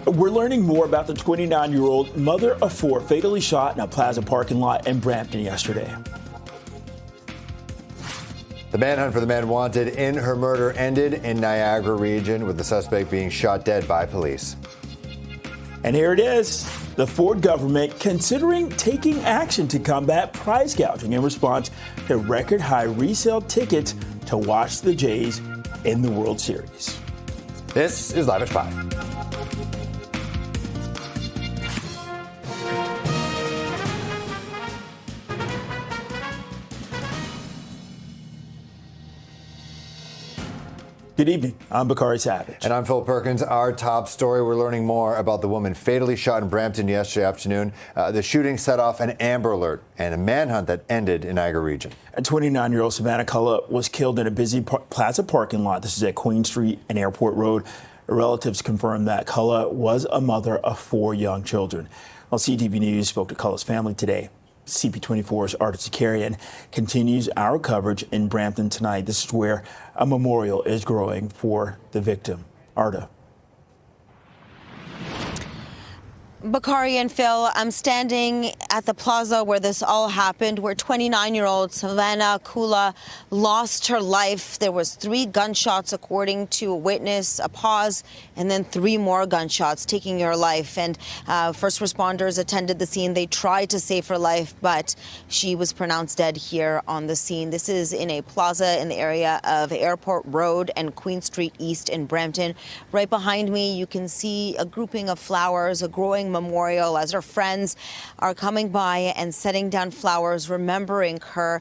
We're learning more about the 29-year-old mother of four fatally shot in a plaza parking lot in Brampton yesterday. The manhunt for the man wanted in her murder ended in Niagara region, with the suspect being shot dead by police. And here it is. The Ford government considering taking action to combat price gouging in response to record high resale tickets to watch the Jays in the World Series. This is Live at 5. Good evening. I'm Bakari Savage. And I'm Phil Perkins. Our top story, we're learning more about the woman fatally shot in Brampton yesterday afternoon. The shooting set off an Amber Alert and a manhunt that ended in Niagara region. A 29-year-old Savannah Cullah was killed in a busy plaza parking lot. This is at Queen Street and Airport Road. Relatives confirmed that Cullah was a mother of four young children. Well, CTV News spoke to Cullah's family today. CP24's Arda Zakarian continues our coverage in Brampton tonight. This is where a memorial is growing for the victim. Arda. Bakari and Phil, I'm standing at the plaza where this all happened, where 29-year-old Savannah Cullah lost her life. There was 3 gunshots, according to a witness, a pause, and then 3 more gunshots, taking her life. And first responders attended the scene. They tried to save her life, but she was pronounced dead here on the scene. This is in a plaza in the area of Airport Road and Queen Street East in Brampton. Right behind me, you can see a grouping of flowers, a growing memorial as her friends are coming by and setting down flowers, remembering her.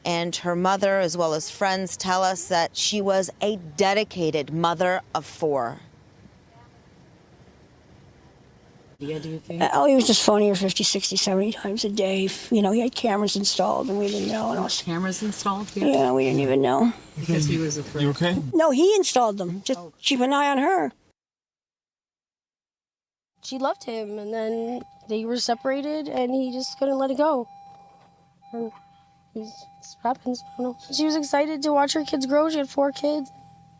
And her mother, as well as friends, tell us that she was a dedicated mother of 4. Yeah, do you think? Oh, he was just phoning her 50, 60, 70 times a day. You know, he had cameras installed and we didn't know. And Cameras installed here? Yeah, we didn't even know. Because he was afraid. You okay? No, he installed them. Just keep an eye on her. She loved him, and then they were separated, and he just couldn't let it go. And this happens. I don't know. She was excited to watch her kids grow. She had 4 kids.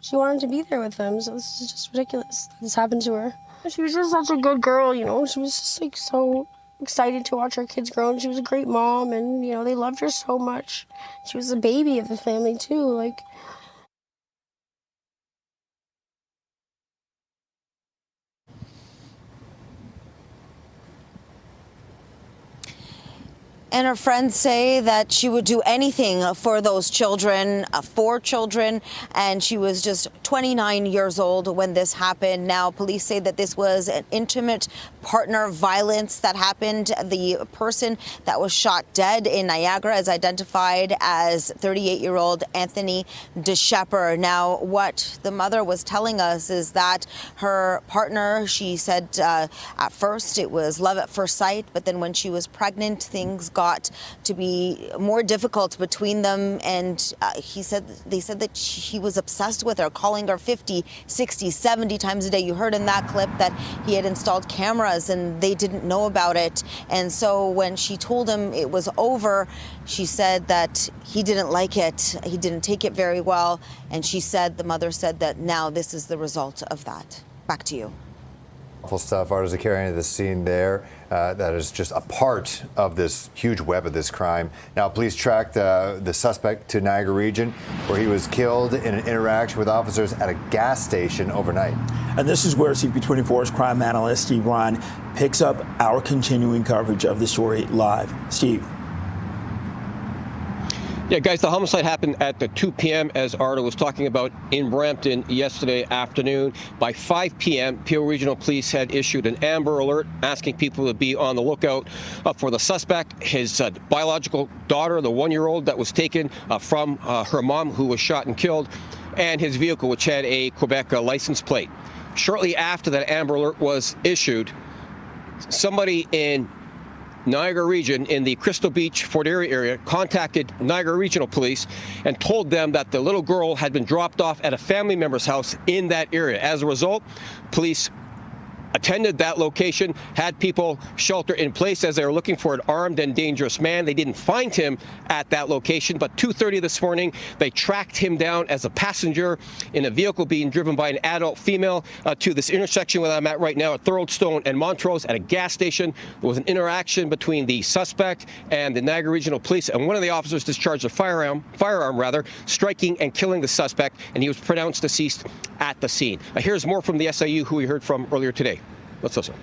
She wanted to be there with them, so this is just ridiculous that this happened to her. She was just such a good girl, you know. She was just like so excited to watch her kids grow, and she was a great mom, and you know they loved her so much. She was the baby of the family too, like. And her friends say that she would do anything for those children, 4 children, and she was just 29 years old when this happened. Now, police say that this was an intimate partner violence that happened. The person that was shot dead in Niagara is identified as 38-year-old Anthony DeShepper. Now, what the mother was telling us is that her partner, she said at first it was love at first sight, but then when she was pregnant, things got to be more difficult between them, and they said that he was obsessed with her, calling her 50, 60, 70 times a day. You heard in that clip that he had installed cameras and they didn't know about it. And so when she told him it was over, she said that he didn't like it. He didn't take it very well. And the mother said that now this is the result of that. Back to you. Awful stuff. Arda Zakarian at the scene there. That is just a part of this huge web of this crime. Now, police tracked the suspect to Niagara region, where he was killed in an interaction with officers at a gas station overnight. And this is where CP24's crime analyst Steve Ryan picks up our continuing coverage of the story live. Steve. Yeah, guys, the homicide happened at the 2 p.m. as Arda was talking about in Brampton yesterday afternoon. By 5 p.m., Peel Regional Police had issued an Amber Alert asking people to be on the lookout for the suspect, his biological daughter, the 1-year-old that was taken from her mom, who was shot and killed, and his vehicle, which had a Quebec license plate. Shortly after that Amber Alert was issued, somebody in Niagara region in the Crystal Beach, Fort Erie area contacted Niagara Regional Police and told them that the little girl had been dropped off at a family member's house in that area. As a result, police attended that location, had people shelter in place as they were looking for an armed and dangerous man. They didn't find him at that location, but 2:30 this morning, they tracked him down as a passenger in a vehicle being driven by an adult female to this intersection where I'm at right now at Thoroldstone and Montrose at a gas station. There was an interaction between the suspect and the Niagara Regional Police, and one of the officers discharged a firearm, striking and killing the suspect, and he was pronounced deceased at the scene. Here's more from the SIU, who we heard from earlier today. Let's listen.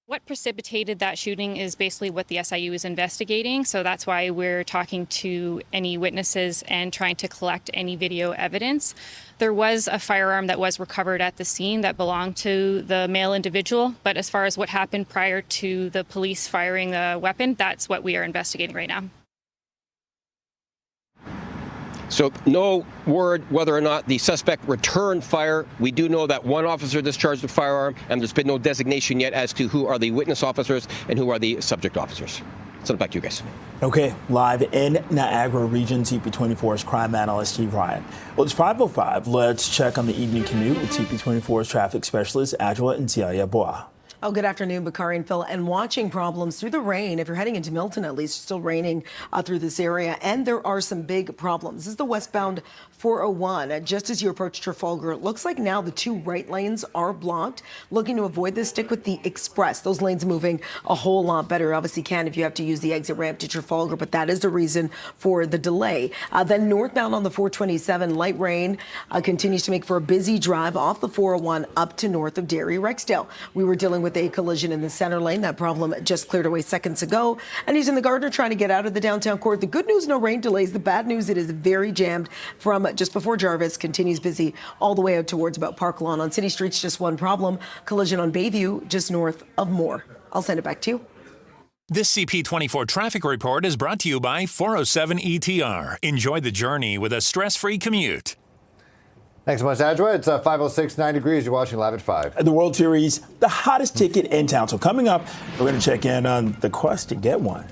What precipitated that shooting is basically what the SIU is investigating. So that's why we're talking to any witnesses and trying to collect any video evidence. There was a firearm that was recovered at the scene that belonged to the male individual. But as far as what happened prior to the police firing the weapon, that's what we are investigating right now. So no word whether or not the suspect returned fire. We do know that one officer discharged a firearm, and there's been no designation yet as to who are the witness officers and who are the subject officers. Send it back to you guys. Okay, live in Niagara Region, CP24's crime analyst Steve Ryan. Well, it's 5:05. Let's check on the evening commute with CP24's traffic specialist Adjoa and Boa. Oh, good afternoon, Bakari and Phil. And watching problems through the rain. If you're heading into Milton, at least, it's still raining through this area. And there are some big problems. This is the westbound 401. Just as you approach Trafalgar, it looks like now the two right lanes are blocked. Looking to avoid this, stick with the express. Those lanes moving a whole lot better. Obviously can if you have to use the exit ramp to Trafalgar, but that is the reason for the delay. Then northbound on the 427, light rain continues to make for a busy drive off the 401 up to north of Derry Rexdale. We were dealing with a collision in the center lane. That problem just cleared away seconds ago. And he's in the Gardner trying to get out of the downtown core. The good news, no rain delays. The bad news, it is very jammed from just before Jarvis, continues busy all the way out towards about Park Lawn. On city streets, just one problem. Collision on Bayview, just north of Moore. I'll send it back to you. This CP24 traffic report is brought to you by 407 ETR. Enjoy the journey with a stress-free commute. Thanks so much, Adjoa. It's 5:06, 9 degrees. You're watching Live at 5. The World Series, the hottest ticket in town. So coming up, we're going to check in on the quest to get one.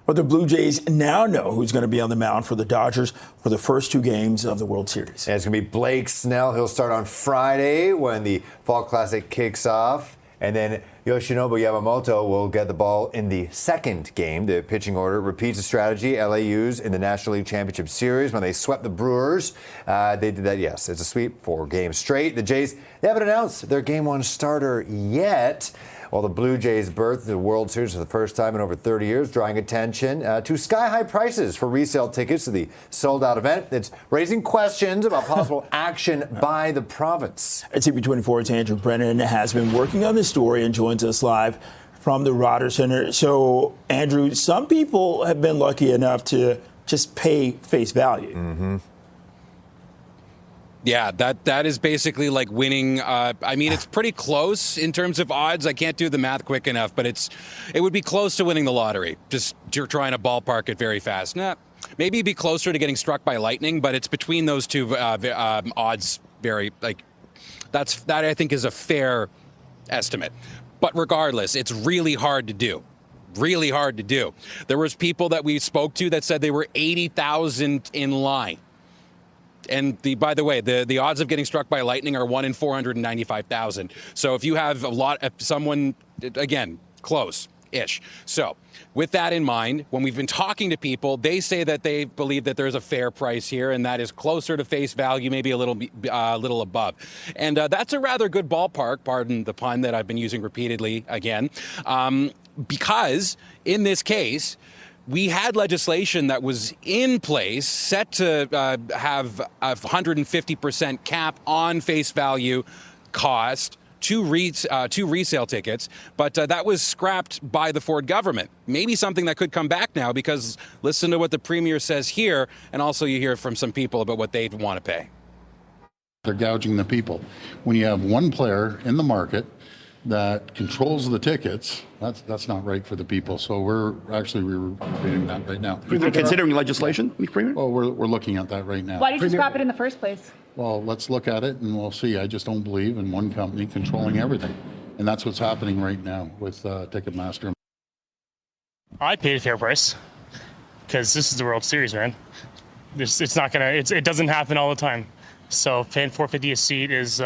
But the Blue Jays now know who's going to be on the mound for the Dodgers for the first two games of the World Series. And it's going to be Blake Snell. He'll start on Friday when the Fall Classic kicks off. And then Yoshinobu Yamamoto will get the ball in the second game. The pitching order repeats the strategy LA used in the National League Championship Series when they swept the Brewers. They did that, yes. It's a sweep, 4 games straight. The Jays, they haven't announced their Game 1 starter yet. While the Blue Jays birthed the World Series for the first time in over 30 years, drawing attention to sky-high prices for resale tickets to the sold-out event. It's raising questions about possible action by the province. At CP24's Andrew Brennan has been working on this story and joins us live from the Raptors Center. So, Andrew, some people have been lucky enough to just pay face value. Yeah, that is basically like winning. I mean, it's pretty close in terms of odds. I can't do the math quick enough, but it would be close to winning the lottery. Just you're trying to ballpark it very fast. Maybe be closer to getting struck by lightning, but it's between those two odds. That I think is a fair estimate. But regardless, it's really hard to do. Really hard to do. There was people that we spoke to that said they were 80,000 in line. And by the way, the odds of getting struck by lightning are 1 in 495,000. So if you have someone, again, close-ish. So with that in mind, when we've been talking to people, they say that they believe that there's a fair price here, and that is closer to face value, maybe a little above. And that's a rather good ballpark, pardon the pun that I've been using repeatedly again, because in this case, we had legislation that was in place set to have a 150% cap on face value cost to resale tickets, but that was scrapped by the Ford government. Maybe something that could come back now, because listen to what the Premier says here, and also you hear from some people about what they'd want to pay. They're gouging the people. When you have one player in the market that controls the tickets, that's not right for the people. So we're reviewing that right now. Are you considering legislation, Mr. Premier? Well, we're looking at that right now. Why did you scrap it in the first place? Well, let's look at it and we'll see. I just don't believe in one company controlling everything. And that's what's happening right now with Ticketmaster. I paid a fair price because this is the World Series, man. it's not gonna. It doesn't happen all the time. So paying $4.50 a seat is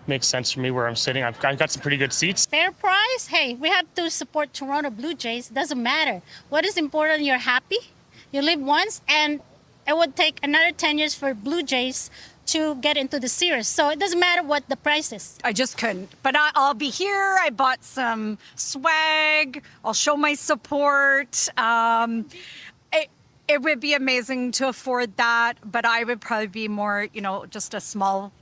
makes sense for me where I'm sitting. I've got some pretty good seats. Fair price? Hey, we have to support Toronto Blue Jays. Doesn't matter. What is important, you're happy. You live once, and it would take another 10 years for Blue Jays to get into the series. So it doesn't matter what the price is. I just couldn't. But I'll be here. I bought some swag. I'll show my support. It would be amazing to afford that, but I would probably be more, just a small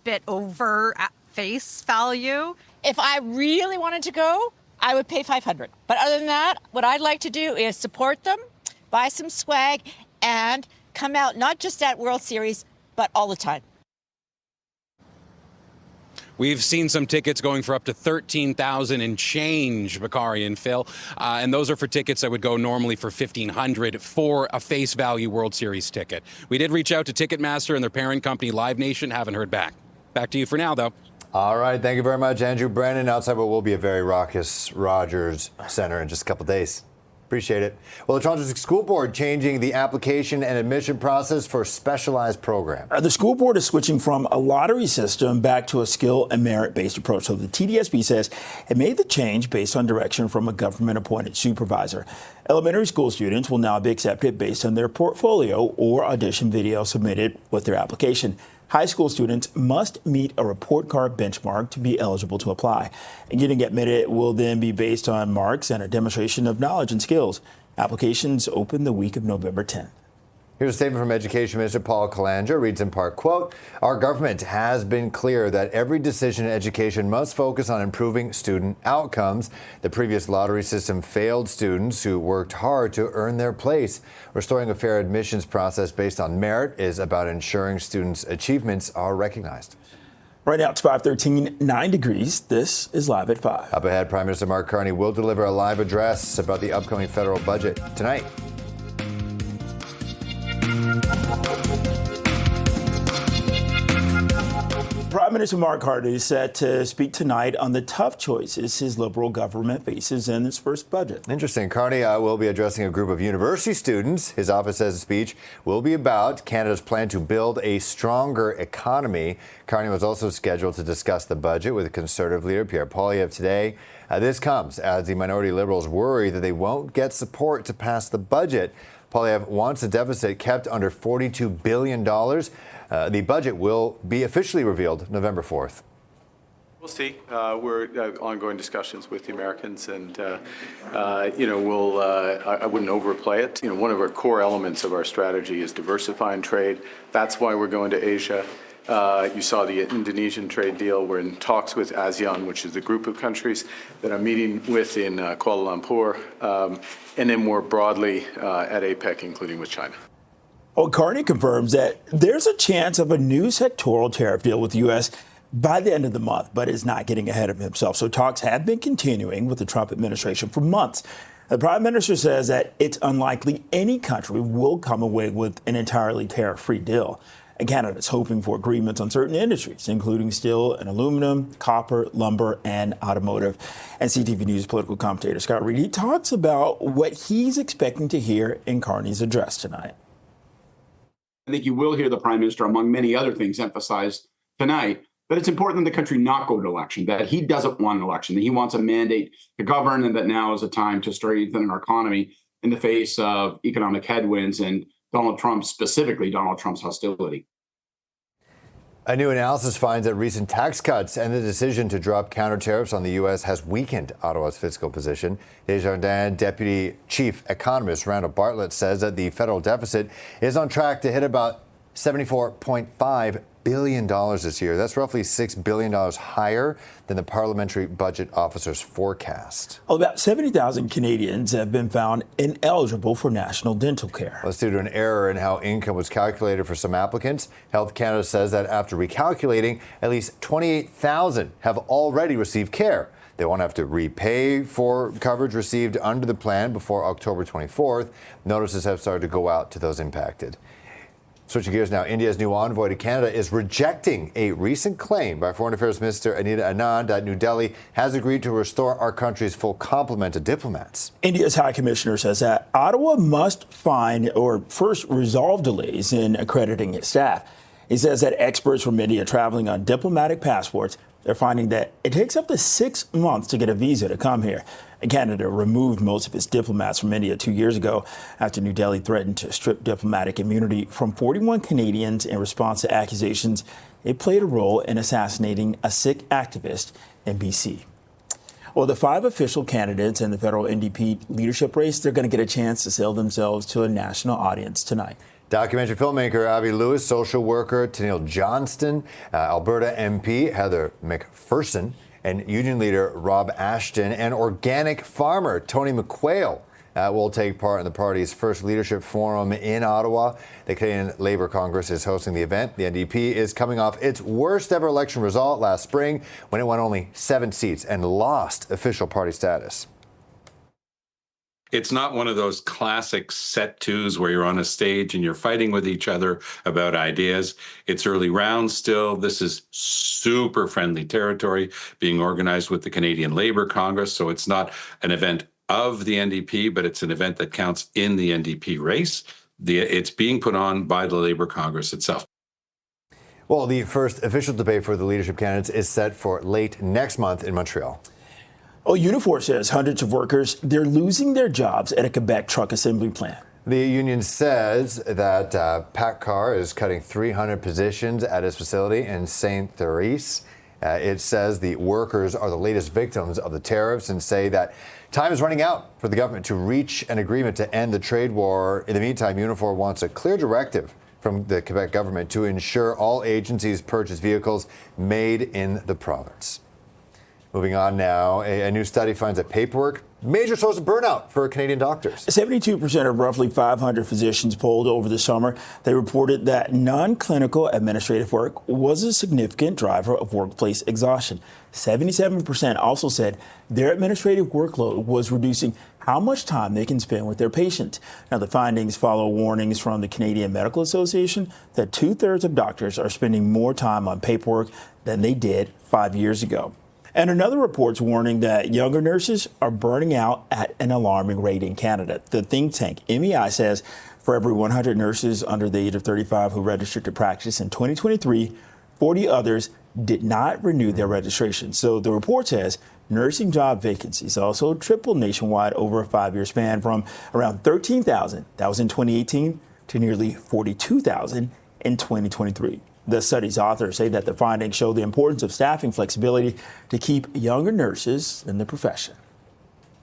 bit over at face value. If I really wanted to go, I would pay $500. But other than that, what I'd like to do is support them, buy some swag, and come out not just at World Series, but all the time. We've seen some tickets going for up to $13,000 and change, Bakari and Phil. And those are for tickets that would go normally for $1,500 for a face value World Series ticket. We did reach out to Ticketmaster and their parent company, Live Nation. Haven't heard back. Back to you for now, though. All right. Thank you very much, Andrew Brennan. Outside what will be a very raucous Rogers Center in just a couple days. Appreciate it. Well, the Toronto School Board changing the application and admission process for specialized programs. The school board is switching from a lottery system back to a skill and merit-based approach. So the TDSB says it made the change based on direction from a government-appointed supervisor. Elementary school students will now be accepted based on their portfolio or audition video submitted with their application. High school students must meet a report card benchmark to be eligible to apply. And getting admitted will then be based on marks and a demonstration of knowledge and skills. Applications open the week of November 10th. Here's a statement from Education Minister Paul Calandra. Reads in part, quote, "Our government has been clear that every decision in education must focus on improving student outcomes. The previous lottery system failed students who worked hard to earn their place. Restoring a fair admissions process based on merit is about ensuring students' achievements are recognized." Right now it's 5:13, 9 degrees. This is Live at 5. Up ahead, Prime Minister Mark Carney will deliver a live address about the upcoming federal budget tonight. Prime Minister Mark Carney is set to speak tonight on the tough choices his Liberal government faces in its first budget. Interesting. Carney will be addressing a group of university students. His office says the speech will be about Canada's plan to build a stronger economy. Carney was also scheduled to discuss the budget with Conservative leader Pierre Poilievre today. This comes as the minority Liberals worry that they won't get support to pass the budget. Poilievre wants the deficit kept under $42 billion. The budget will be officially revealed November 4th. We'll see. We're ongoing discussions with the Americans, and I wouldn't overplay it. One of our core elements of our strategy is diversifying trade. That's why we're going to Asia. You saw the Indonesian trade deal. We're in talks with ASEAN, which is the group of countries that I'm meeting with in Kuala Lumpur, and then more broadly at APEC, including with China. Well, Carney confirms that there's a chance of a new sectoral tariff deal with the U.S. by the end of the month, but is not getting ahead of himself. So talks have been continuing with the Trump administration for months. The prime minister says that it's unlikely any country will come away with an entirely tariff-free deal. And Canada is hoping for agreements on certain industries, including steel and aluminum, copper, lumber, and automotive. And CTV News political commentator Scott Reed, he talks about what he's expecting to hear in Carney's address tonight. I think you will hear the Prime Minister, among many other things, emphasize tonight that it's important that the country not go to election, that he doesn't want an election, that he wants a mandate to govern, and that now is a time to strengthen our economy in the face of economic headwinds and Donald Trump, specifically Donald Trump's hostility. A new analysis finds that recent tax cuts and the decision to drop counter tariffs on the U.S. has weakened Ottawa's fiscal position. Desjardins Deputy Chief Economist Randall Bartlett says that the federal deficit is on track to hit about $74.5 billion this year. That's roughly $6 billion higher than the parliamentary budget officer's forecast. Well, about 70,000 Canadians have been found ineligible for national dental care. That's due to an error in how income was calculated for some applicants. Health Canada says that after recalculating, at least 28,000 have already received care. They won't have to repay for coverage received under the plan before October 24th. Notices have started to go out to those impacted. Switching gears now, India's new envoy to Canada is rejecting a recent claim by Foreign Affairs Minister Anita Anand that New Delhi has agreed to restore our country's full complement of diplomats. India's High Commissioner says that Ottawa must find or first resolve delays in accrediting its staff. He says that experts from India traveling on diplomatic passports, they're finding that it takes up to 6 months to get a visa to come here. Canada removed most of its diplomats from India 2 years ago after New Delhi threatened to strip diplomatic immunity from 41 Canadians in response to accusations they played a role in assassinating a Sikh activist in BC. Well, the 5 official candidates in the federal NDP leadership race, they're going to get a chance to sell themselves to a national audience tonight. Documentary filmmaker Abby Lewis, social worker Tennille Johnston, Alberta MP Heather McPherson, and union leader Rob Ashton, and organic farmer Tony McQuail will take part in the party's first leadership forum in Ottawa. The Canadian Labour Congress is hosting the event. The NDP is coming off its worst ever election result last spring when it won only 7 seats and lost official party status. It's not one of those classic set twos where you're on a stage and you're fighting with each other about ideas. It's early rounds still. This is super friendly territory being organized with the Canadian Labour Congress. So it's not an event of the NDP, but it's an event that counts in the NDP race. It's being put on by the Labour Congress itself. Well, the first official debate for the leadership candidates is set for late next month in Montreal. Oh, Unifor says hundreds of workers, they're losing their jobs at a Quebec truck assembly plant. The union says that PACCAR is cutting 300 positions at its facility in St. Therese. It says the workers are the latest victims of the tariffs and say that time is running out for the government to reach an agreement to end the trade war. In the meantime, Unifor wants a clear directive from the Quebec government to ensure all agencies purchase vehicles made in the province. Moving on now, a new study finds that paperwork, major source of burnout for Canadian doctors. 72% of roughly 500 physicians polled over the summer, they reported that non-clinical administrative work was a significant driver of workplace exhaustion. 77% also said their administrative workload was reducing how much time they can spend with their patients. Now, the findings follow warnings from the Canadian Medical Association that 2/3 of doctors are spending more time on paperwork than they did 5 years ago. And another report's warning that younger nurses are burning out at an alarming rate in Canada. The think tank MEI says for every 100 nurses under the age of 35 who registered to practice in 2023, 40 others did not renew their registration. So the report says nursing job vacancies also tripled nationwide over a 5-year span from around 13,000, that was in 2018, to nearly 42,000 in 2023. The study's authors say that the findings show the importance of staffing flexibility to keep younger nurses in the profession.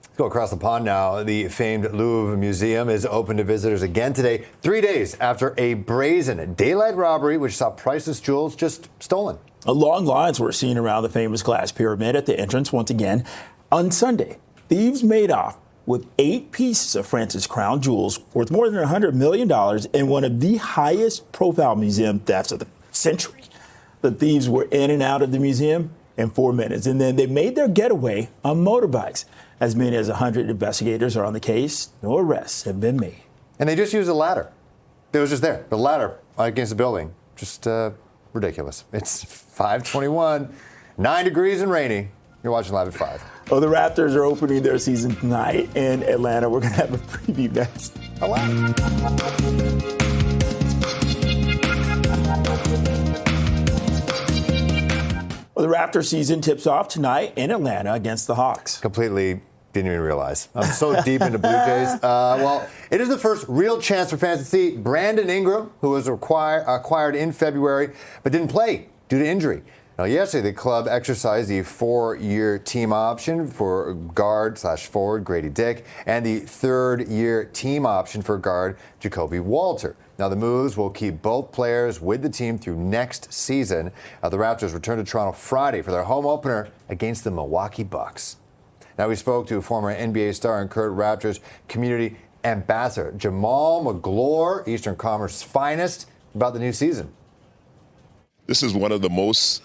Let's go across the pond now. The famed Louvre Museum is open to visitors again today, 3 days after a brazen daylight robbery which saw priceless jewels just stolen. Long lines were seen around the famous glass pyramid at the entrance once again. On Sunday, thieves made off with 8 pieces of France's crown jewels worth more than $100 million in one of the highest profile museum thefts of the century. The thieves were in and out of the museum in 4 minutes, and then they made their getaway on motorbikes. As many as 100 investigators are on the case. No arrests have been made. And they just used a ladder. It was just there, the ladder against the building. Just ridiculous. It's 5:21, 9 degrees and rainy. You're watching Live at 5. Well, the Raptors are opening their season tonight in Atlanta. We're going to have a preview next. Well, the Raptors season tips off tonight in Atlanta against the Hawks. Completely didn't even realize. I'm so deep into Blue Jays. Well, it is the first real chance for fans to see Brandon Ingram, who was acquired in February, but didn't play due to injury. Now, yesterday, the club exercised the 4-year team option for guard/forward Grady Dick and the 3rd-year team option for guard Jacoby Walter. Now, the moves will keep both players with the team through next season. The Raptors return to Toronto Friday for their home opener against the Milwaukee Bucks. Now, we spoke to former NBA star and current Raptors community ambassador Jamal McGlure, Eastern Commerce's finest, about the new season. This is one of the most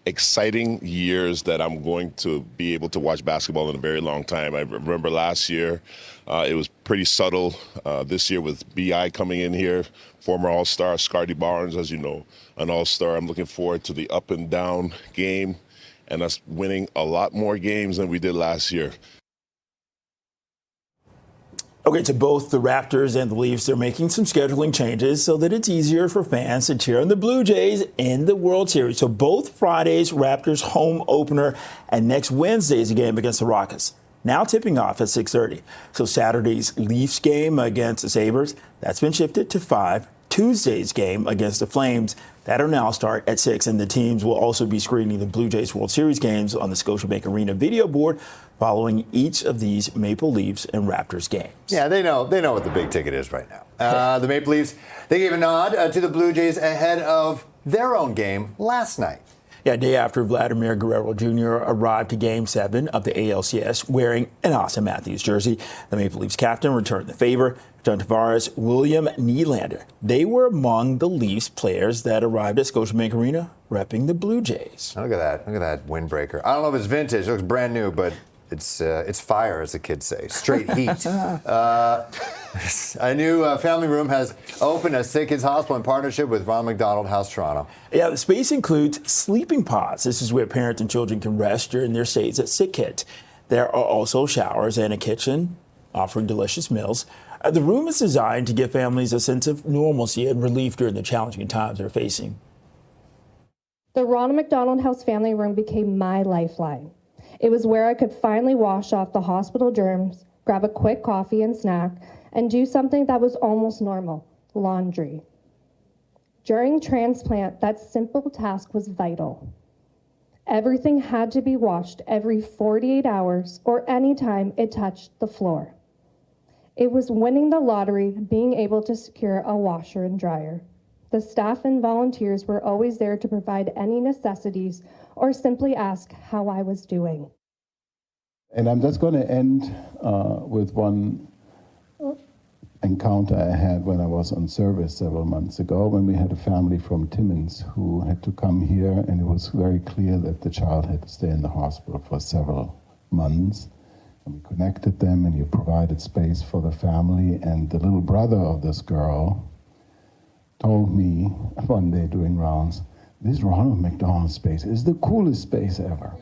exciting years that I'm going to be able to watch basketball in a very long time. I remember last year, it was pretty subtle. This year with B.I. coming in here, former All-Star, Scardy Barnes, as you know, an All-Star. I'm looking forward to the up and down game and us winning a lot more games than we did last year. Okay, to both the Raptors and the Leafs, they're making some scheduling changes so that it's easier for fans to cheer on the Blue Jays in the World Series. So both Friday's Raptors home opener and next Wednesday's game against the Rockets now tipping off at 6:30. So Saturday's Leafs game against the Sabres, that's been shifted to 5. Tuesday's game against the Flames, that'll now start at 6. And the teams will also be screening the Blue Jays World Series games on the Scotiabank Arena video board following each of these Maple Leafs and Raptors games. Yeah, they know what the big ticket is right now. The Maple Leafs, they gave a nod to the Blue Jays ahead of their own game last night. Yeah, a day after Vladimir Guerrero Jr. arrived to Game 7 of the ALCS wearing an Austin Matthews jersey, the Maple Leafs captain returned the favor. John Tavares, William Nylander, they were among the Leafs players that arrived at Scotiabank Arena repping the Blue Jays. Look at that. Look at that windbreaker. I don't know if it's vintage. It looks brand new, but it's fire, as the kids say. Straight heat. A new family room has opened at SickKids Hospital in partnership with Ronald McDonald House Toronto. Yeah, the space includes sleeping pods. This is where parents and children can rest during their stays at SickKids. There are also showers and a kitchen offering delicious meals. The room is designed to give families a sense of normalcy and relief during the challenging times they're facing. The Ronald McDonald House family room became my lifeline. It was where I could finally wash off the hospital germs, grab a quick coffee and snack, and do something that was almost normal, laundry. During transplant, that simple task was vital. Everything had to be washed every 48 hours or any time it touched the floor. It was winning the lottery, being able to secure a washer and dryer. The staff and volunteers were always there to provide any necessities or simply ask how I was doing. And I'm just going to end with one encounter I had when I was on service several months ago, when we had a family from Timmins who had to come here, and it was very clear that the child had to stay in the hospital for several months. And we connected them, and you provided space for the family. And the little brother of this girl told me one day doing rounds, this Ronald McDonald space is the coolest space ever.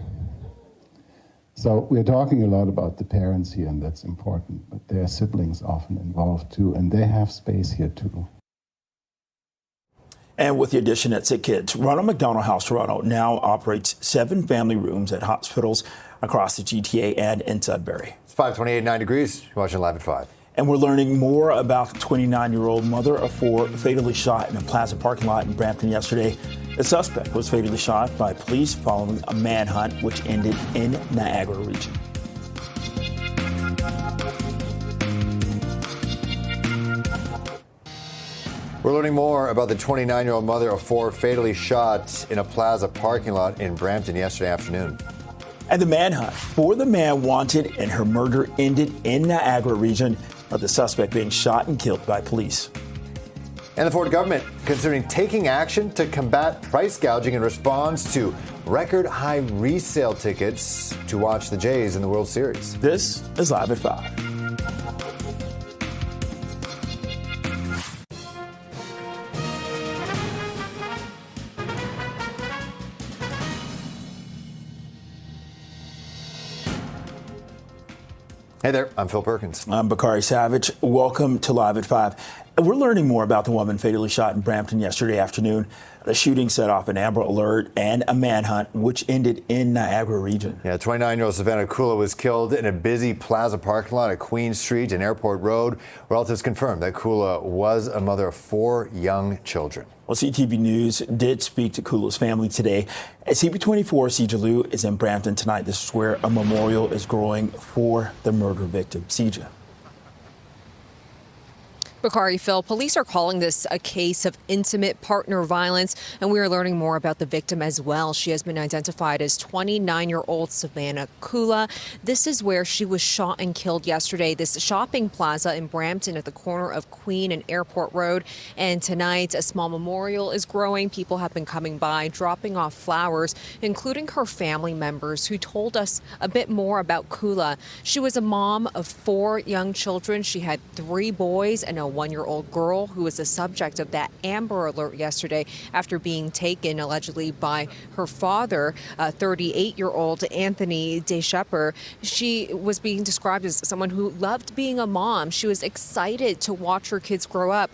So we're talking a lot about the parents here, and that's important, but their siblings often involved too, and they have space here too. And with the addition at SickKids, Ronald McDonald House Toronto now operates 7 family rooms at hospitals across the GTA and in Sudbury. It's 5:28, 9 degrees. You're watching Live at 5. And we're learning more about the 29-year-old mother of 4 fatally shot in a plaza parking lot in Brampton yesterday. The suspect was fatally shot by police following a manhunt which ended in Niagara region. We're learning more about the 29-year-old mother of 4 fatally shot in a plaza parking lot in Brampton yesterday afternoon. And the manhunt for the man wanted in her murder ended in Niagara region, of the suspect being shot and killed by police. And the Ford government considering taking action to combat price gouging in response to record high resale tickets to watch the Jays in the World Series. This is Live at 5. Hey there, I'm Phil Perkins. I'm Bakari Savage. Welcome to Live at 5. We're learning more about the woman fatally shot in Brampton yesterday afternoon. The shooting set off an Amber Alert and a manhunt, which ended in Niagara region. Yeah, 29-year-old Savannah Kula was killed in a busy plaza parking lot at Queen Street and Airport Road. Relatives confirmed that Kula was a mother of 4 young children. Well, CTV News did speak to Kula's family today. At CP24, Sija Liu is in Brampton tonight. This is where a memorial is growing for the murder victim. Sija. Bakari, Phil, police are calling this a case of intimate partner violence, and we are learning more about the victim as well. She has been identified as 29-year-old Savannah Kula. This is where she was shot and killed yesterday, this shopping plaza in Brampton at the corner of Queen and Airport Road. And tonight, a small memorial is growing. People have been coming by, dropping off flowers, including her family members, who told us a bit more about Kula. She was a mom of 4 young children. She had 3 boys and a 1-year-old girl who was the subject of that Amber Alert yesterday after being taken allegedly by her father, 38-year-old Anthony DeShepper. She was being described as someone who loved being a mom. She was excited to watch her kids grow up.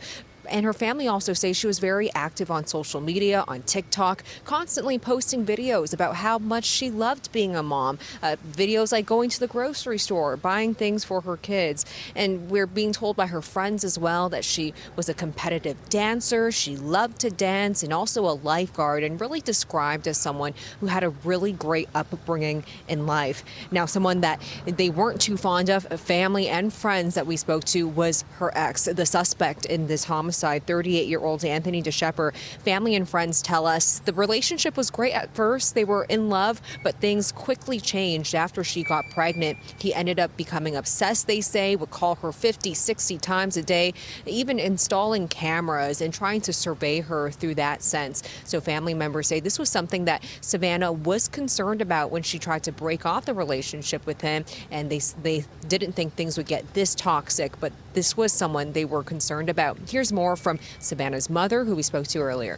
And her family also say she was very active on social media, on TikTok, constantly posting videos about how much she loved being a mom. Videos like going to the grocery store, buying things for her kids. And we're being told by her friends as well that she was a competitive dancer. She loved to dance and also a lifeguard, and really described as someone who had a really great upbringing in life. Now, someone that they weren't too fond of, family and friends that we spoke to, was her ex, the suspect in this homicide. 38-year-old Anthony DeShepper. Family and friends tell us the relationship was great at first. They were in love, but things quickly changed after she got pregnant. He ended up becoming obsessed, they say, would call her 50, 60 times a day, even installing cameras and trying to survey her through that sense. So family members say this was something that Savannah was concerned about when she tried to break off the relationship with him, and they didn't think things would get this toxic, but this was someone they were concerned about. Here's more from Savannah's mother, who we spoke to earlier.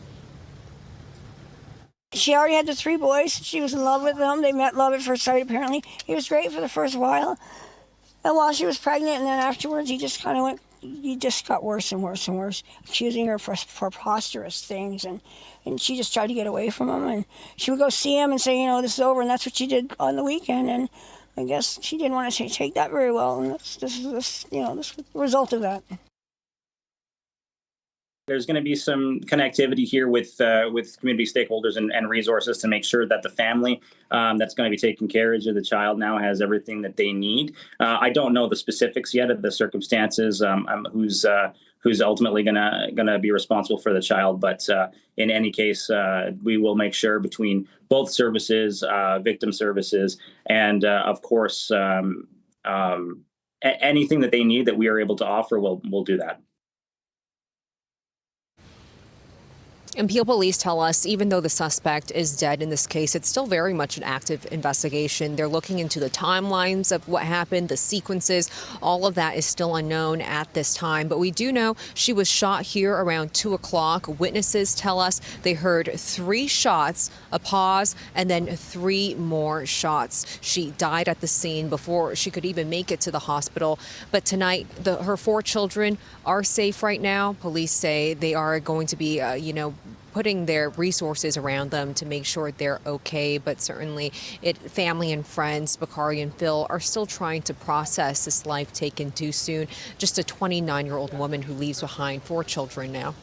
She already had the 3 boys. She was in love with them. They met love at first sight, apparently. He was great for the first while. And while she was pregnant, and then afterwards, he just got worse and worse and worse, accusing her for preposterous things. And she just tried to get away from him. And she would go see him and say, you know, this is over. And that's what she did on the weekend. And I guess she didn't want to take that very well. And this is the result of that. There's going to be some connectivity here with community stakeholders and resources to make sure that the family that's going to be taking care of the child now has everything that they need. I don't know the specifics yet of the circumstances, who's ultimately going to be responsible for the child. But in any case, we will make sure between both services, victim services, and of course, anything that they need that we are able to offer, we'll do that. And Peel police tell us even though the suspect is dead in this case, it's still very much an active investigation. They're looking into the timelines of what happened, the sequences. All of that is still unknown at this time. But we do know she was shot here around 2 o'clock. Witnesses tell us they heard 3 shots, a pause, and then 3 more shots. She died at the scene before she could even make it to the hospital. But tonight, her 4 children are safe right now. Police say they are going to be, putting their resources around them to make sure they're okay. But certainly family and friends, Bakari and Phil, are still trying to process this life taken too soon. Just a 29-year-old woman who leaves behind 4 children now.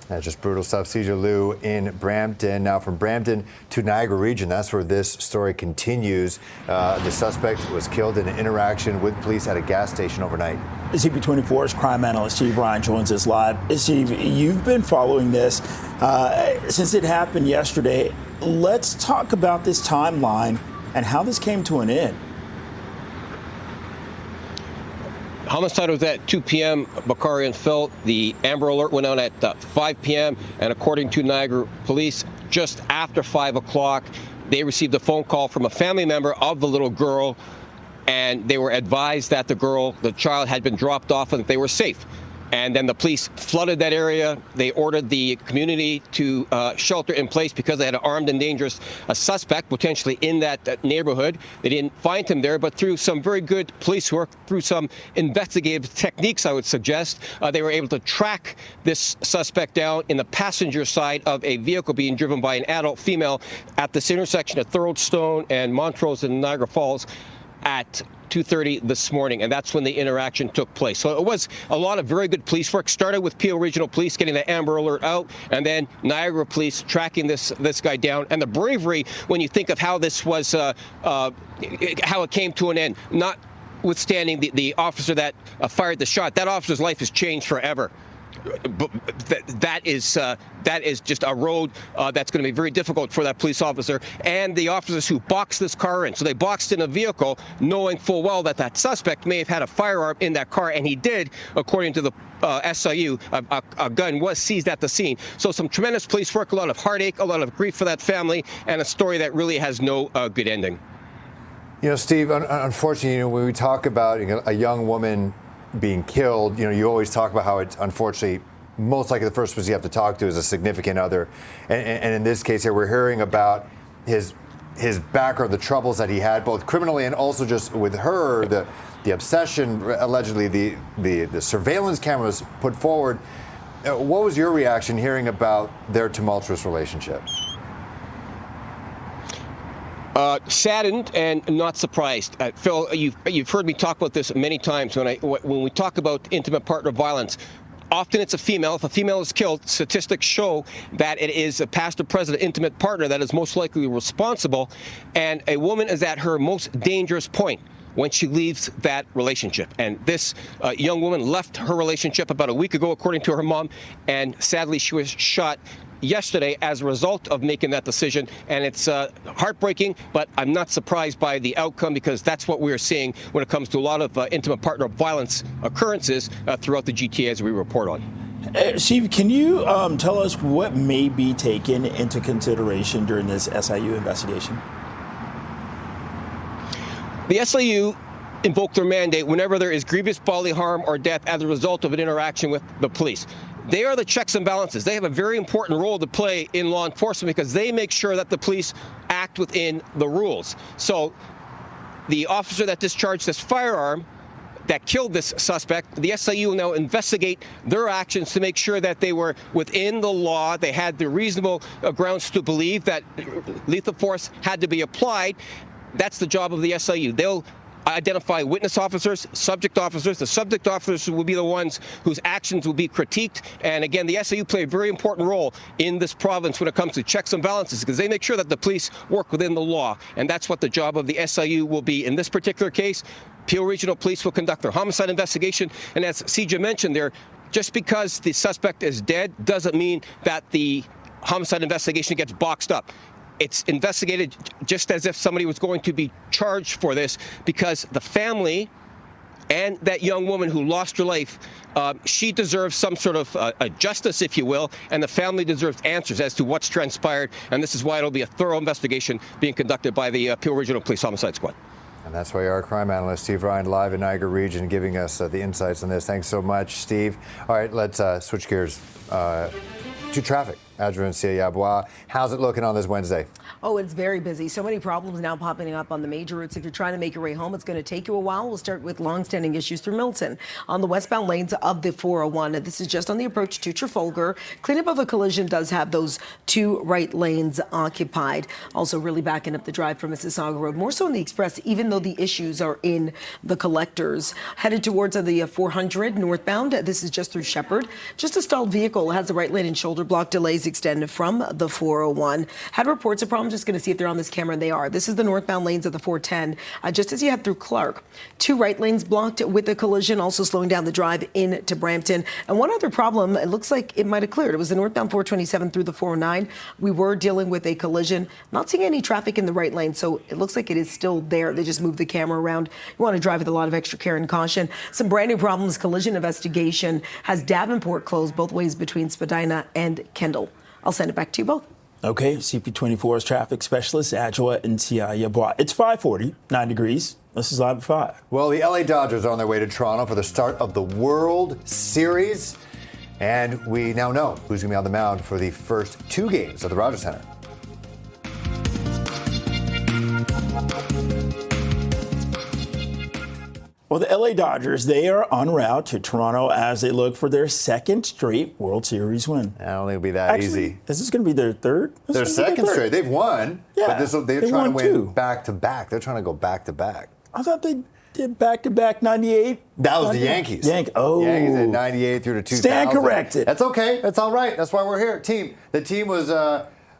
That's just brutal stuff. CJ Lou in Brampton. Now from Brampton to Niagara region, that's where this story continues. The suspect was killed in an interaction with police at a gas station overnight. CP24's crime analyst Steve Ryan joins us live. Steve, you've been following this since it happened yesterday. Let's talk about this timeline and how this came to an end. Homicide was at 2 p.m. Bakari and Phil. The Amber Alert went out at 5 p.m. And according to Niagara police, just after 5 o'clock, they received a phone call from a family member of the little girl, and they were advised that the child had been dropped off and that they were safe. And then the police flooded that area. They ordered the community to shelter in place because they had an armed and dangerous suspect potentially in that neighborhood. They didn't find him there, but through some very good police work, through some investigative techniques, I would suggest, they were able to track this suspect down in the passenger side of a vehicle being driven by an adult female at this intersection at Thoroldstone and Montrose in Niagara Falls at 2:30 this morning, and that's when the interaction took place. So it was a lot of very good police work. Started with Peel Regional Police getting the Amber Alert out, and then Niagara Police tracking this guy down. And the bravery when you think of how this was, how it came to an end. Not notwithstanding the officer that fired the shot, that officer's life has changed forever. But that is just a road that's going to be very difficult for that police officer and the officers who boxed this car in. So they boxed in a vehicle knowing full well that that suspect may have had a firearm in that car, and he did, according to the SIU. A gun was seized at the scene. So some tremendous police work, a lot of heartache, a lot of grief for that family, and a story that really has no good ending. You know, Steve, unfortunately, when we talk about a young woman being killed, you always talk about how it's unfortunately most likely the first person you have to talk to is a significant other. And in this case here, we're hearing about his background, the troubles that he had, both criminally and also just with her, the obsession, allegedly the surveillance cameras put forward. What was your reaction hearing about their tumultuous relationship? Saddened and not surprised. Phil, you've heard me talk about this many times when we talk about intimate partner violence. Often it's a female. If a female is killed, statistics show that it is a past or present intimate partner that is most likely responsible, and a woman is at her most dangerous point when she leaves that relationship. And this young woman left her relationship about a week ago, according to her mom, and sadly she was shot yesterday as a result of making that decision. And it's heartbreaking, but I'm not surprised by the outcome, because that's what we're seeing when it comes to a lot of intimate partner violence occurrences throughout the GTA, as we report on. Steve, can you tell us what may be taken into consideration during this SIU investigation? The SIU invoked their mandate whenever there is grievous bodily harm or death as a result of an interaction with the police. They are the checks and balances. They have a very important role to play in law enforcement, because they make sure that the police act within the rules. So the officer that discharged this firearm that killed this suspect, the SIU will now investigate their actions to make sure that they were within the law. They had the reasonable grounds to believe that lethal force had to be applied. That's the job of the SIU. They'll identify witness officers, subject officers. The subject officers will be the ones whose actions will be critiqued. And again, the SIU play a very important role in this province when it comes to checks and balances, because they make sure that the police work within the law. And that's what the job of the SIU will be. In this particular case, Peel Regional Police will conduct their homicide investigation. And as CJ mentioned there, just because the suspect is dead doesn't mean that the homicide investigation gets boxed up. It's investigated just as if somebody was going to be charged for this, because the family and that young woman who lost her life, she deserves some sort of justice, if you will, and the family deserves answers as to what's transpired. And this is why it'll be a thorough investigation being conducted by the Peel Regional Police Homicide Squad. And that's why our crime analyst, Steve Ryan, live in Niagara Region, giving us the insights on this. Thanks so much, Steve. All right, let's switch gears to traffic. Adrian Siabois, how's it looking on this Wednesday? Oh, it's very busy. So many problems now popping up on the major routes. If you're trying to make your way home, it's going to take you a while. We'll start with long-standing issues through Milton on the westbound lanes of the 401. This is just on the approach to Trafalgar. Cleanup of a collision does have those two right lanes occupied. Also really backing up the drive from Mississauga Road, more so in the express, even though the issues are in the collectors. Headed towards the 400 northbound. This is just through Shepherd. Just a stalled vehicle has the right lane and shoulder block delays extended from the 401. Had reports of problems. Just going to see if they're on this camera, and they are. This is the northbound lanes of the 410. Just as you head through Clark, two right lanes blocked with a collision, also slowing down the drive into Brampton. And one other problem, it looks like it might have cleared. It was the northbound 427 through the 409. We were dealing with a collision. Not seeing any traffic in the right lane, so it looks like it is still there. They just moved the camera around. You want to drive with a lot of extra care and caution. Some brand new problems. Collision investigation has Davenport closed both ways between Spadina and Kendall. I'll send it back to you both. Okay, CP24's traffic specialist, Adjoa Nsiah-Yeboah. It's 5:40, 9 degrees. This is Live at 5. Well, the LA Dodgers are on their way to Toronto for the start of the World Series. And we now know who's going to be on the mound for the first two games at the Rogers Centre. Well, the LA Dodgers, they are en route to Toronto as they look for their second straight World Series win. I don't think it'll be that easy. Is this going to be their third? Their second straight. They've won. Yeah, but they're trying to win back-to-back. They're trying to go back-to-back. I thought they did back-to-back 98. That was the Yankees. Yankees in 98 through to 2000. Stand corrected. That's okay. That's all right. That's why we're here. The team was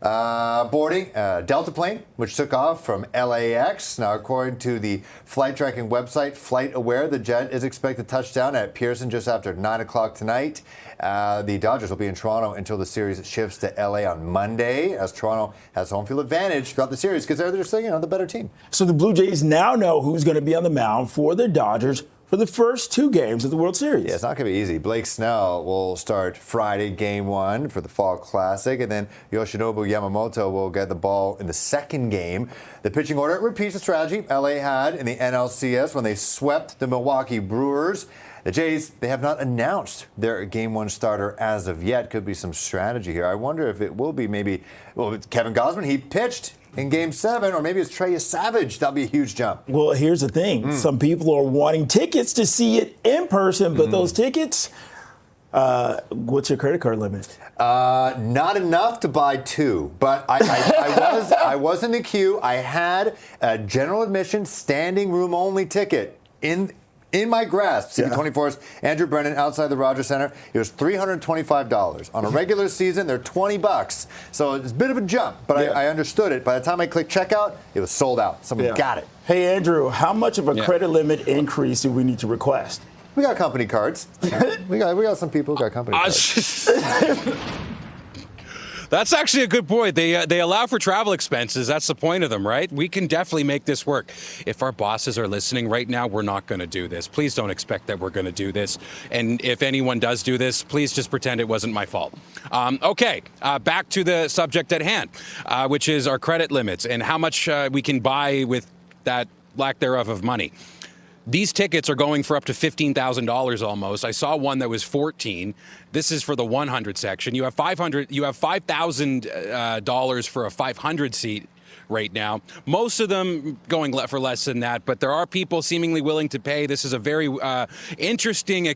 Boarding a Delta plane, which took off from LAX. Now, according to the flight tracking website FlightAware, the jet is expected to touch down at Pearson just after 9 o'clock tonight. The Dodgers will be in Toronto until the series shifts to LA on Monday, as Toronto has home field advantage throughout the series because they're just, the better team. So the Blue Jays now know who's going to be on the mound for the Dodgers for the first 2 games of the World Series. Yeah, it's not going to be easy. Blake Snell will start Friday, Game 1 for the Fall Classic, and then Yoshinobu Yamamoto will get the ball in the second game. The pitching order repeats the strategy LA had in the NLCS when they swept the Milwaukee Brewers. The Jays, they have not announced their Game 1 starter as of yet. Could be some strategy here. I wonder if it will be Kevin Gausman. He pitched in Game 7, or maybe it's Trey Savage. That'll be a huge jump. Well, here's the thing. Some people are wanting tickets to see it in person, but those tickets, what's your credit card limit? Not enough to buy 2, but I was in the queue. I had a general admission standing room only ticket in my grasp. CP24's Andrew Brennan outside the Rogers Center. It was $325. On a regular season, they're $20. So it's a bit of a jump, but I understood it. By the time I clicked checkout, it was sold out. Someone got it. Hey, Andrew, how much of a credit limit increase do we need to request? We got company cards. we got some people who got company cards. That's actually a good point. They allow for travel expenses. That's the point of them, right? We can definitely make this work. If our bosses are listening right now, we're not going to do this. Please don't expect that we're going to do this. And if anyone does do this, please just pretend it wasn't my fault. Okay, back to the subject at hand, which is our credit limits and how much we can buy with that lack thereof of money. These tickets are going for up to $15,000 almost. I saw one that was $14,000. This is for the 100 section. You have $5,000 for a 500 seat right now. Most of them going for less than that, but there are people seemingly willing to pay. This is a very interesting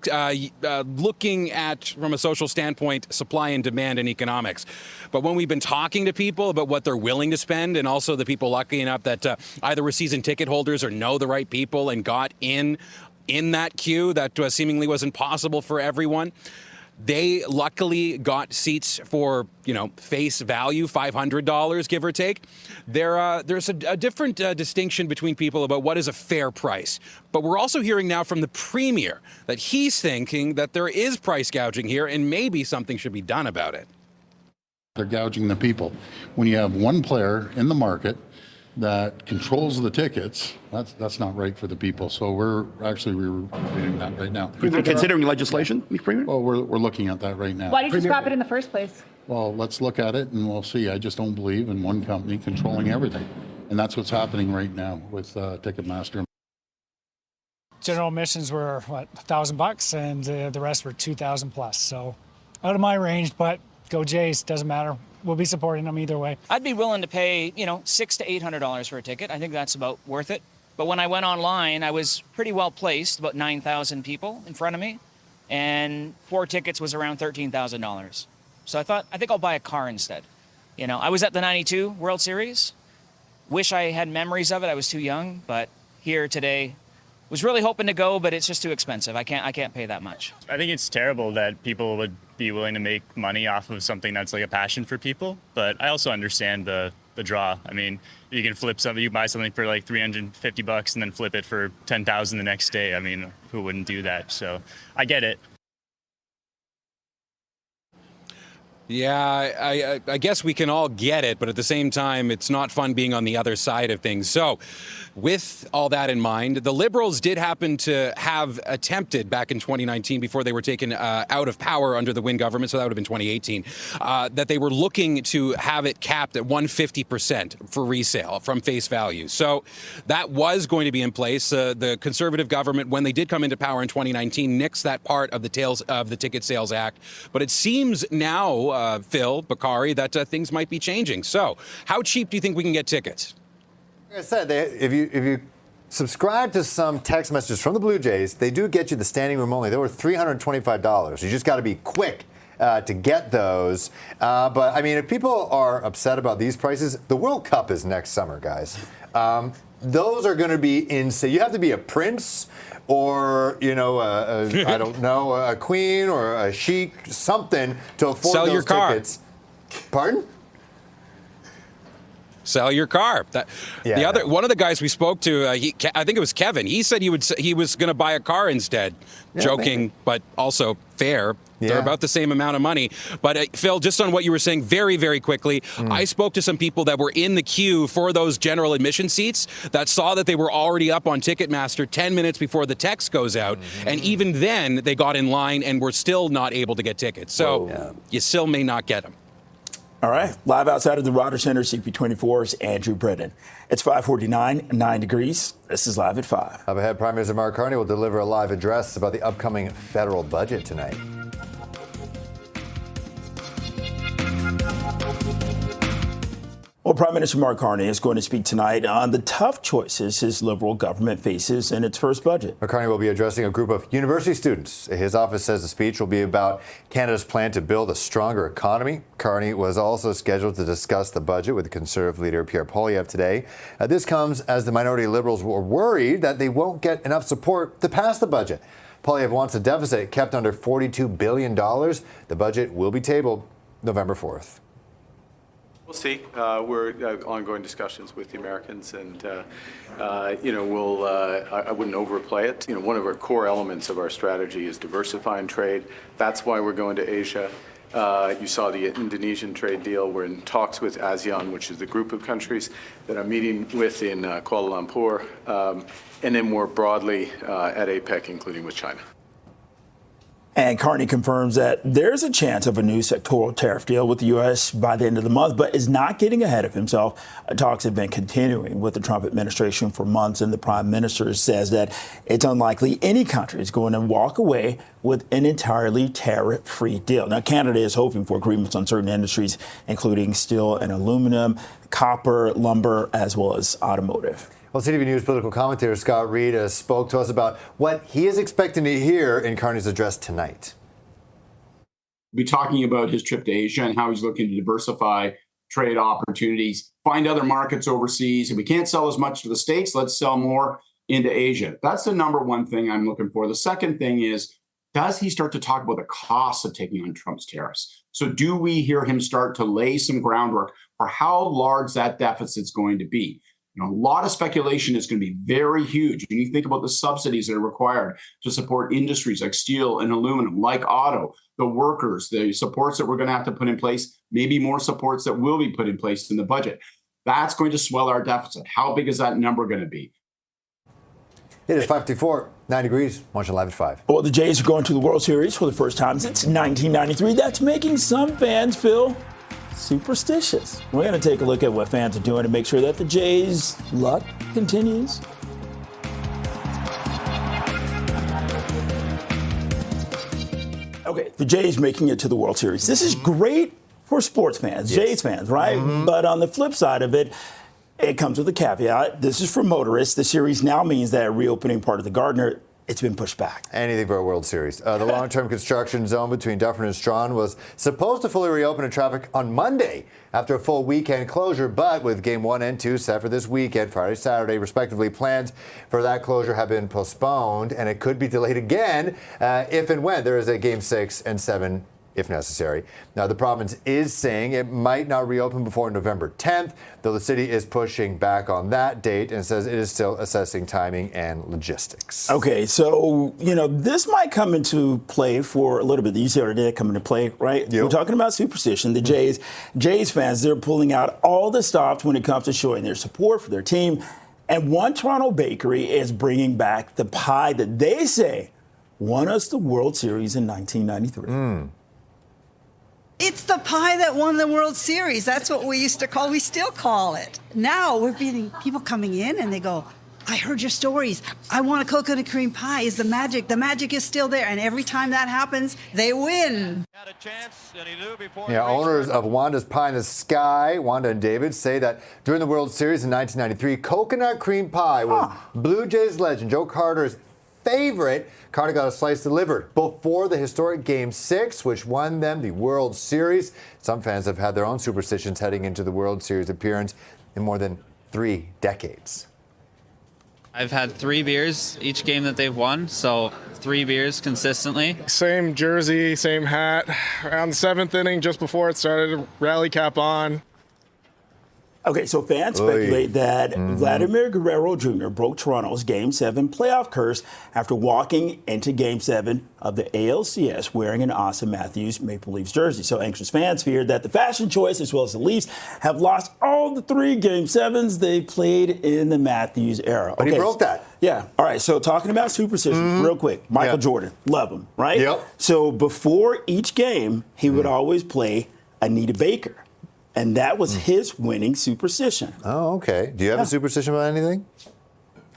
looking at, from a social standpoint, supply and demand and economics. But when we've been talking to people about what they're willing to spend, and also the people lucky enough that either were season ticket holders or know the right people and got in that queue that seemingly was impossible for everyone, they luckily got seats for, face value, $500, give or take. There's a different distinction between people about what is a fair price. But we're also hearing now from the Premier that he's thinking that there is price gouging here and maybe something should be done about it. They're gouging the people. When you have one player in the market that controls the tickets, that's not right for the people. So we're reviewing that right now. Considering legislation, Mr. Premier? Well, we're looking at that right now. Why did you scrap it in the first place? Well, let's look at it and we'll see. I just don't believe in one company controlling everything. And that's what's happening right now with Ticketmaster. General admissions were, $1,000 and the rest were $2,000 plus. So out of my range, but go Jays, doesn't matter. We'll be supporting them either way. I'd be willing to pay, $600 to $800 for a ticket. I think that's about worth it. But when I went online, I was pretty well placed, about 9,000 people in front of me, and 4 tickets was around $13,000. So I think I'll buy a car instead. I was at the 92 World Series. Wish I had memories of it. I was too young, but here today, was really hoping to go, but it's just too expensive. I can't pay that much. I think it's terrible that people would be willing to make money off of something that's like a passion for people. But I also understand the draw. I mean, you can flip something, you buy something for like $350 and then flip it for $10,000 the next day. I mean, who wouldn't do that? So I get it. Yeah, I guess we can all get it, but at the same time, it's not fun being on the other side of things. So with all that in mind, the Liberals did happen to have attempted back in 2019, before they were taken out of power under the Wynne government, so that would have been 2018, that they were looking to have it capped at 150% for resale from face value. So that was going to be in place. The Conservative government, when they did come into power in 2019, nixed that part of the Ticket Sales Act. But it seems now, Phil Bakari, that things might be changing. So how cheap do you think we can get tickets? Like I said, if you subscribe to some text messages from the Blue Jays, they do get you the standing room only. They were $325. You just got to be quick to get those. But, I mean, if people are upset about these prices, the World Cup is next summer, guys. Those are going to be insane. You have to be a prince or, I don't know, a queen or a sheik, something to afford Sell those your car. tickets. Pardon? sell your car. One of the guys we spoke to, I think it was Kevin. He said he was going to buy a car instead. Joking, but also fair. They're about the same amount of money. But Phil, just on what you were saying very, very quickly, I spoke to some people that were in the queue for those general admission seats that saw that they were already up on Ticketmaster 10 minutes before the text goes out. And even then, they got in line and were still not able to get tickets. So you still may not get them. All right. Live outside of the Rogers Center, CP24's Andrew Brennan. It's 5:49, 9 degrees. This is Live at 5. Up ahead, Prime Minister Mark Carney will deliver a live address about the upcoming federal budget tonight. Well, Prime Minister Mark Carney is going to speak tonight on the tough choices his Liberal government faces in its first budget. Carney will be addressing a group of university students. His office says the speech will be about Canada's plan to build a stronger economy. Carney was also scheduled to discuss the budget with the Conservative leader Pierre Poilievre today. This comes as the minority Liberals were worried that they won't get enough support to pass the budget. Poilievre wants the deficit kept under $42 billion. The budget will be tabled November 4th. We'll see. We're ongoing discussions with the Americans, and I wouldn't overplay it. One of our core elements of our strategy is diversifying trade. That's why we're going to Asia. You saw the Indonesian trade deal. We're in talks with ASEAN, which is the group of countries that I'm meeting with in Kuala Lumpur, and then more broadly at APEC, including with China. And Carney confirms that there's a chance of a new sectoral tariff deal with the U.S. by the end of the month, but is not getting ahead of himself. Talks have been continuing with the Trump administration for months, and the prime minister says that it's unlikely any country is going to walk away with an entirely tariff-free deal. Now, Canada is hoping for agreements on certain industries, including steel and aluminum, copper, lumber, as well as automotive. Well, CTV News political commentator Scott Reed spoke to us about what he is expecting to hear in Carney's address tonight. We'll be talking about his trip to Asia and how he's looking to diversify trade opportunities, find other markets overseas. If we can't sell as much to the States, let's sell more into Asia. That's the number one thing I'm looking for. The second thing is, does he start to talk about the costs of taking on Trump's tariffs? So do we hear him start to lay some groundwork for how large that deficit's going to be? A lot of speculation is going to be very huge. When you think about the subsidies that are required to support industries like steel and aluminum, like auto, the workers, the supports that we're going to have to put in place, maybe more supports that will be put in place in the budget. That's going to swell our deficit. How big is that number going to be? It is 5:54, 9 degrees, watching Live at 5. Well, the Jays are going to the World Series for the first time since 1993. That's making some fans feel superstitious. We're going to take a look at what fans are doing to make sure that the Jays' luck continues. Okay, the Jays making it to the World Series. This is great for sports fans, Jays fans, right? But on the flip side of it, it comes with a caveat. This is for motorists. The series now means that reopening part of the Gardner, it's been pushed back. Anything for a World Series. The long-term construction zone between Dufferin and Strawn was supposed to fully reopen to traffic on Monday after a full weekend closure, but with Game 1 and 2 set for this weekend, Friday, Saturday, respectively, plans for that closure have been postponed, and it could be delayed again if and when there is a Game 6 and 7 if necessary. Now, the province is saying it might not reopen before November 10th, though the city is pushing back on that date and says it is still assessing timing and logistics. Okay, so, this might come into play for a little bit. You see already did come into play, right? We're talking about superstition. The Jays fans, they're pulling out all the stops when it comes to showing their support for their team. And one Toronto bakery is bringing back the pie that they say won us the World Series in 1993. It's the pie that won the World Series. That's what we used to call, we still call it. Now we're getting people coming in and they go, I heard your stories. I want a coconut cream pie. Is the magic is still there. And every time that happens, they win. Yeah, owners of Wanda's Pie in the Sky, Wanda and David, say that during the World Series in 1993, coconut cream pie was Blue Jays legend Joe Carter's favorite. Carter got a slice delivered before the historic Game 6, which won them the World Series. Some fans have had their own superstitions heading into the World Series appearance in more than 3 decades. I've had 3 beers each game that they've won, so 3 beers consistently. Same jersey, same hat. Around the 7th inning, just before it started, rally cap on. Okay, so fans speculate that Vladimir Guerrero Jr. broke Toronto's Game 7 playoff curse after walking into Game 7 of the ALCS wearing an Auston Matthews Maple Leafs jersey. So anxious fans feared that the fashion choice, as well as the Leafs, have lost all the 3 Game 7s they played in the Matthews era. But he broke that. Yeah. All right, so talking about superstitions, real quick. Michael Jordan, love him, right? Yep. So before each game, he would always play Anita Baker. And that was his winning superstition. Oh, okay. Do you have a superstition about anything?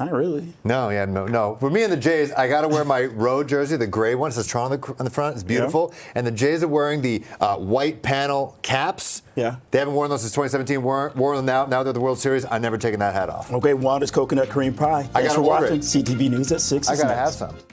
Not really. No. For me and the Jays, I got to wear my road jersey, the gray one. It says Toronto on the front. It's beautiful. Yeah. And the Jays are wearing the white panel caps. Yeah. They haven't worn those since 2017. Wore them now they're the World Series. I've never taken that hat off. Okay, Wanda's coconut cream pie. Thanks for watching CTV News at 6. I got to have some.